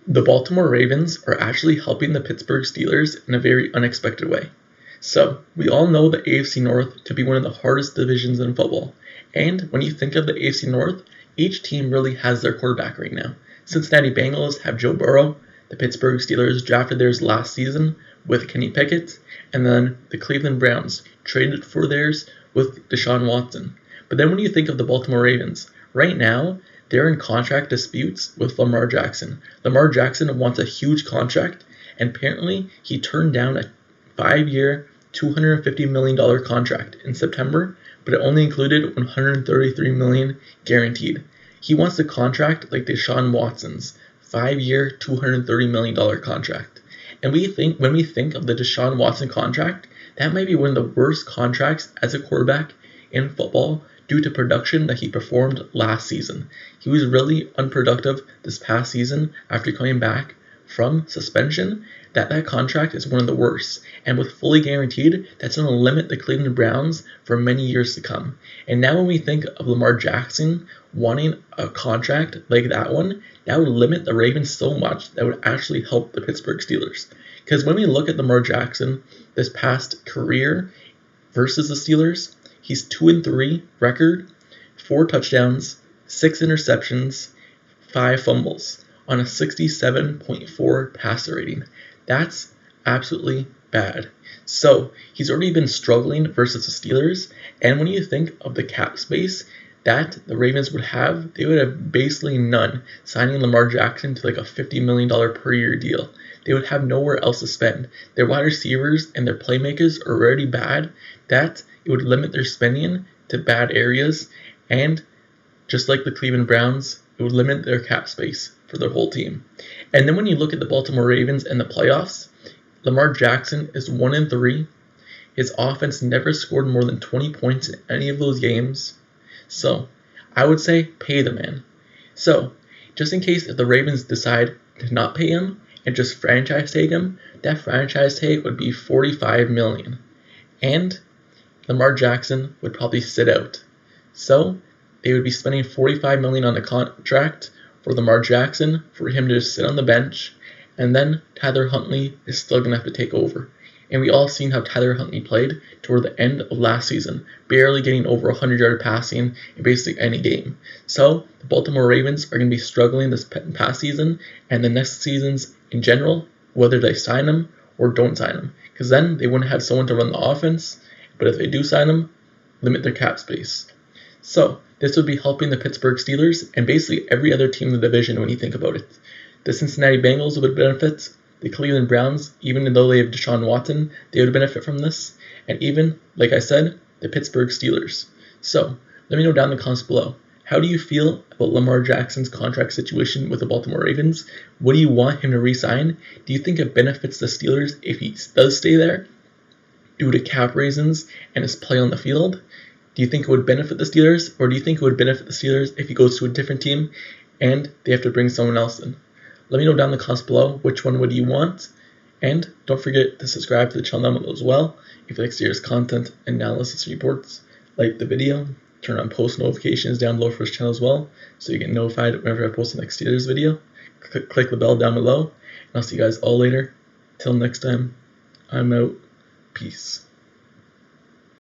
The Baltimore Ravens are actually helping the Pittsburgh Steelers in a very unexpected way. So, we all know the AFC North to be one of the hardest divisions in football. And when you think of the AFC North, each team really has their quarterback right now. Cincinnati Bengals have Joe Burrow, the Pittsburgh Steelers drafted theirs last season with Kenny Pickett, and then the Cleveland Browns traded for theirs with Deshaun Watson. But then when you think of the Baltimore Ravens, right now, they're in contract disputes with Lamar Jackson. Lamar Jackson wants a huge contract, and apparently he turned down a 5-year, $250 million contract in September, but it only included $133 million guaranteed. He wants a contract like Deshaun Watson's 5-year, $230 million contract. And when we think of the Deshaun Watson contract, that might be one of the worst contracts as a quarterback in football due to production that he performed last season. He was really unproductive this past season after coming back from suspension. That contract is one of the worst, and with fully guaranteed, that's going to limit the Cleveland Browns for many years to come. And now when we think of Lamar Jackson wanting a contract like that one, that would limit the Ravens so much that would actually help the Pittsburgh Steelers. Because when we look at Lamar Jackson this past career versus the Steelers, he's 2-3 record, 4 touchdowns, 6 interceptions, 5 fumbles on a 67.4 passer rating. That's absolutely bad. So he's already been struggling versus the Steelers, and when you think of the cap space that the Ravens would have, they would have basically none, signing Lamar Jackson to like a $50 million per year deal. They would have nowhere else to spend. Their wide receivers and their playmakers are already bad, that it would limit their spending to bad areas, and just like the Cleveland Browns, it would limit their cap space for their whole team. And then when you look at the Baltimore Ravens and the playoffs, Lamar Jackson is 1-3. His offense never scored more than 20 points in any of those games. So I would say pay the man. So just in case if the Ravens decide to not pay him and just franchise tag him, that franchise tag would be $45 million. And Lamar Jackson would probably sit out. So they would be spending $45 million on the contract for Lamar Jackson for him to just sit on the bench, and then Tyler Huntley is still going to have to take over. And we all seen how Tyler Huntley played toward the end of last season, barely getting over 100-yard passing in basically any game. So the Baltimore Ravens are going to be struggling this past season and the next seasons in general, whether they sign him or don't sign him, because then they wouldn't have someone to run the offense. But if they do sign him, limit their cap space. So this would be helping the Pittsburgh Steelers and basically every other team in the division when you think about it. The Cincinnati Bengals would benefit. The Cleveland Browns, even though they have Deshaun Watson, they would benefit from this. And even, like I said, the Pittsburgh Steelers. So let me know down in the comments below. How do you feel about Lamar Jackson's contract situation with the Baltimore Ravens? What do you want him to re-sign? Do you think it benefits the Steelers if he does stay there due to cap reasons and his play on the field? Do you think it would benefit the Steelers, or do you think it would benefit the Steelers if he goes to a different team and they have to bring someone else in? Let me know down in the comments below which one would you want, and don't forget to subscribe to the channel down below as well if you like serious content and analysis reports. Like the video, turn on post notifications down below for this channel as well so you get notified whenever I post the next Steelers video. Click the bell down below, and I'll see you guys all later. Till next time, I'm out. Peace.